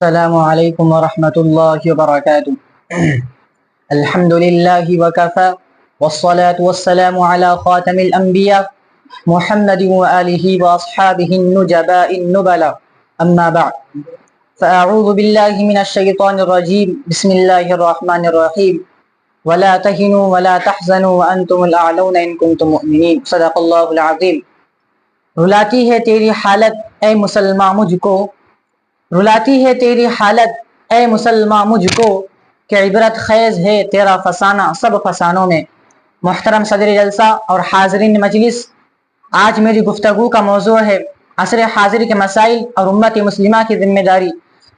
السلام علیکم ورحمۃ اللہ وبرکاتہ۔ الحمد للہ وکفى والصلاة والسلام علی خاتم الانبیاء محمد وآلہ واصحابہ النجباء النبلاء، اما بعد فاعوذ باللہ من الشیطان الرجیم، بسم اللہ الرحمن الرحیم، ولا تہنوا ولا تحزنوا وانتم الاعلون ان کنتم مؤمنین، صدق اللہ العظیم۔ رلاتی ہے تیری حالت اے مسلمان مجھ کو، رلاتی ہے تیری حالت اے مسلمان مجھ کو، کہ عبرت خیز ہے تیرا فسانہ سب فسانوں میں۔ محترم صدر جلسہ اور حاضرین مجلس، آج میری گفتگو کا موضوع ہے عصر حاضر کے مسائل اور امت مسلمہ کی ذمہ داری۔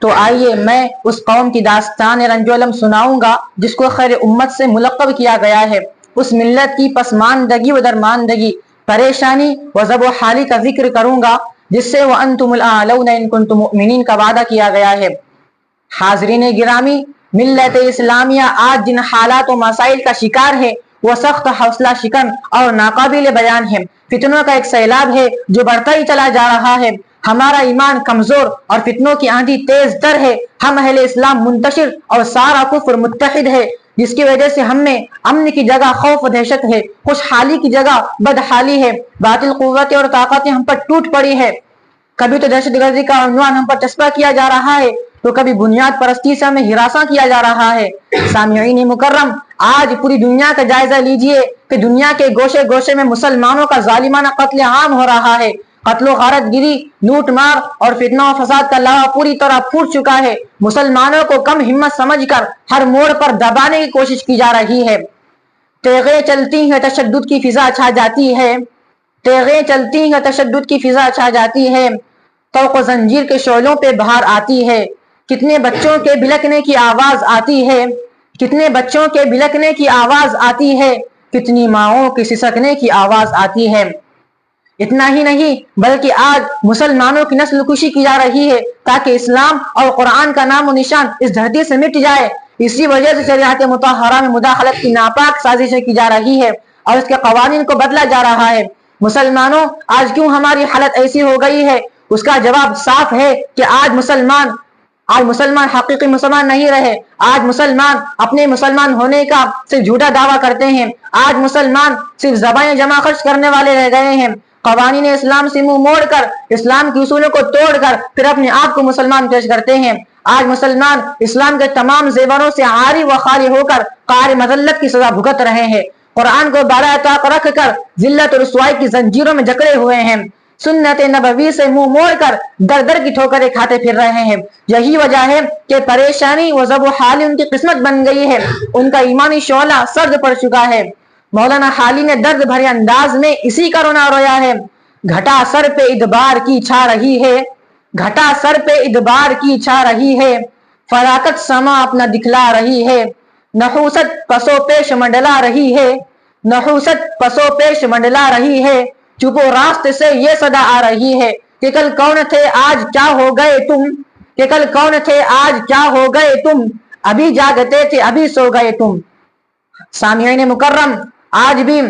تو آئیے میں اس قوم کی داستان رنج و الم سناؤں گا جس کو خیر امت سے ملقب کیا گیا ہے۔ اس ملت کی پسماندگی و درماندگی، پریشانی و ضب و حالی کا ذکر کروں گا جس سے وَأَنْتُمُ الْأَعْلَوْنَ إِن كُنتُم مُؤْمِنِينَ کا وعدہ کیا گیا ہے۔ حاضرین گرامی، ملت اسلامیہ آج جن حالات و مسائل کا شکار ہے وہ سخت حوصلہ شکن اور ناقابل بیان ہے۔ فتنوں کا ایک سیلاب ہے جو بڑھتا ہی چلا جا رہا ہے۔ ہمارا ایمان کمزور اور فتنوں کی آندھی تیز تر ہے۔ ہم اہل اسلام منتشر اور سارا کفر متحد ہے، جس کی وجہ سے ہم میں امن کی جگہ خوف و دہشت ہے، خوشحالی کی جگہ بدحالی ہے۔ باطل قوتیں اور طاقتیں ہم پر ٹوٹ پڑی ہے۔ کبھی تو دہشت گردی کا عنوان ہم پر چسپاں کیا جا رہا ہے، تو کبھی بنیاد پرستی سے ہمیں ہراساں کیا جا رہا ہے۔ سامعین مکرم، آج پوری دنیا کا جائزہ لیجئے کہ دنیا کے گوشے گوشے میں مسلمانوں کا ظالمانہ قتل عام ہو رہا ہے۔ قتل و غارت گری، لوٹ مار اور فتنہ و فساد کا لاوا پوری طرح پھوٹ چکا ہے۔ مسلمانوں کو کم ہمت سمجھ کر ہر موڑ پر دبانے کی کوشش کی جا رہی ہے۔ تیغیں چلتی ہیں تشدد کی فضا چھا جاتی ہے، تیغیں چلتی ہیں تشدد کی فضا چھا جاتی ہے، طوق و زنجیر کے شعلوں پہ بہار آتی ہے۔ کتنے بچوں کے بلکنے کی آواز آتی ہے، کتنے بچوں کے بلکنے کی آواز آتی ہے، کتنی ماؤں کے سسکنے کی آواز آتی ہے۔ اتنا ہی نہیں بلکہ آج مسلمانوں کی نسل کشی کی جا رہی ہے تاکہ اسلام اور قرآن کا نام و نشان اس دھرتی سے مٹ جائے۔ اسی وجہ سے شریعت مطہرہ میں مداخلت کی ناپاک سازشیں کی جا رہی ہے اور اس کے قوانین کو بدلا جا رہا ہے۔ مسلمانوں، آج کیوں ہماری حالت ایسی ہو گئی ہے؟ اس کا جواب صاف ہے کہ آج مسلمان حقیقی مسلمان نہیں رہے۔ آج مسلمان اپنے مسلمان ہونے کا صرف جھوٹا دعویٰ کرتے ہیں۔ آج مسلمان صرف زبانیں جمع خرچ کرنے والے رہ گئے ہیں۔ قوانین اسلام سے منہ موڑ کر، اسلام کے اصولوں کو توڑ کر پھر اپنے آپ کو مسلمان پیش کرتے ہیں۔ آج مسلمان اسلام کے تمام زیوروں سے عاری و خالی ہو کر قہر مذلت کی سزا بھگت رہے ہیں۔ قرآن کو بالائے طاق رکھ کر ذلت اور رسوائی کی زنجیروں میں جکڑے ہوئے ہیں۔ سنت نبوی سے منہ موڑ کر در در کی ٹھوکریں کھاتے پھر رہے ہیں۔ یہی وجہ ہے کہ پریشانی و ضب و حالی ان کی قسمت بن گئی ہے۔ ان کا ایمانی شعلہ سرد پڑ چکا ہے۔ مولانا حالی نے درد بھرے انداز میں اسی کا رونا رویا ہے۔ گھٹا سر پہ ادبار کی چھا رہی ہے، گھٹا سر پہ ادبار کی چھا رہی ہے، فلاکت سما اپنا دکھلا رہی ہے، نحوست پسو پیش منڈلا رہی ہے، نحوست پسو پیش منڈلا رہی ہے، چپ و راست سے یہ صدا آ رہی ہے کہ کل کون تھے آج کیا ہو گئے تم، کہ کل کون تھے آج کیا ہو گئے تم، ابھی جاگتے تھے ابھی سو گئے تم۔ سامعین مکرم، آج بھی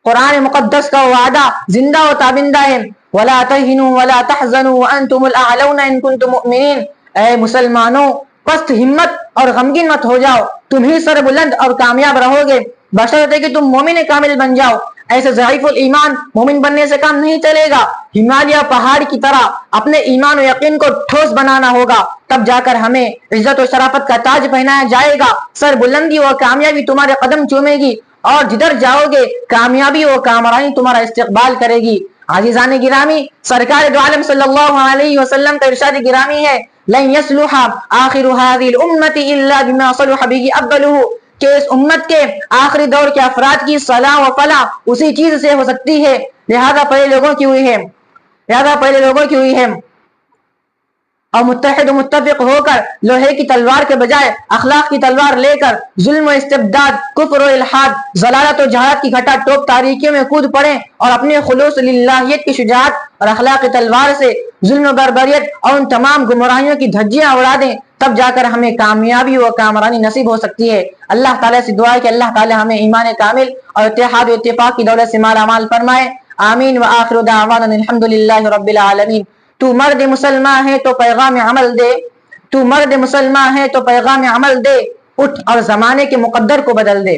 قرآن مقدس کا وعدہ زندہ و تابندہ ہے، وَلَا تَهِنُوا وَلَا تَحْزَنُوا وَأَنْتُمُ الْأَعْلَوْنَ إِن كُنتُم مُؤْمِنِينَ۔ اے مسلمانوں، پست ہمت اور غمگین مت ہو جاؤ، تم ہی سر بلند اور کامیاب رہو گے بشرطے کہ تم مومن کامل بن جاؤ۔ ایسے ضعیف الایمان مومن بننے سے کام نہیں چلے گا۔ ہمالیہ پہاڑ کی طرح اپنے ایمان و یقین کو ٹھوس بنانا ہوگا، تب جا کر ہمیں عزت و شرافت کا تاج پہنایا جائے گا۔ سر بلندی و کامیابی تمہارے قدم چومے گی اور جدھر جاؤ گے کامیابی و کامرانی تمہارا استقبال کرے گی۔ عزیزان گرامی، سرکار دو عالم صلی اللہ علیہ وسلم کا ارشاد گرامی ہے، لن يصلح آخر هذه الامة الا بما صلح به اولها، کہ اس امت کے آخری دور کے افراد کی صلاح و فلاح اسی چیز سے ہو سکتی ہے، لہذا پہلے لوگوں کی ہوئی ہے، اور متحد و متفق ہو کر لوہے کی تلوار کے بجائے اخلاق کی تلوار لے کر ظلم و استبداد، کفر و الحاد، ضلالت و جہالت کی گھٹا ٹوپ تاریکیوں میں کود پڑیں اور اپنے خلوص للہیت کی شجاعت اور اخلاق کی تلوار سے ظلم و بربریت اور ان تمام گمراہیوں کی دھجیاں اڑا دیں، تب جا کر ہمیں کامیابی و کامرانی نصیب ہو سکتی ہے۔ اللہ تعالیٰ سے دعا ہے کہ اللہ تعالیٰ ہمیں ایمان کامل اور اتحاد و اتفاق کی دولت سے مالا مال فرمائے۔ آمین وآخر دعوانا الحمدللہ رب العالمین۔ تو مرد مسلمان ہے تو پیغام عمل دے، تو مرد مسلمان ہے تو پیغام عمل دے، اٹھ اور زمانے کے مقدر کو بدل دے۔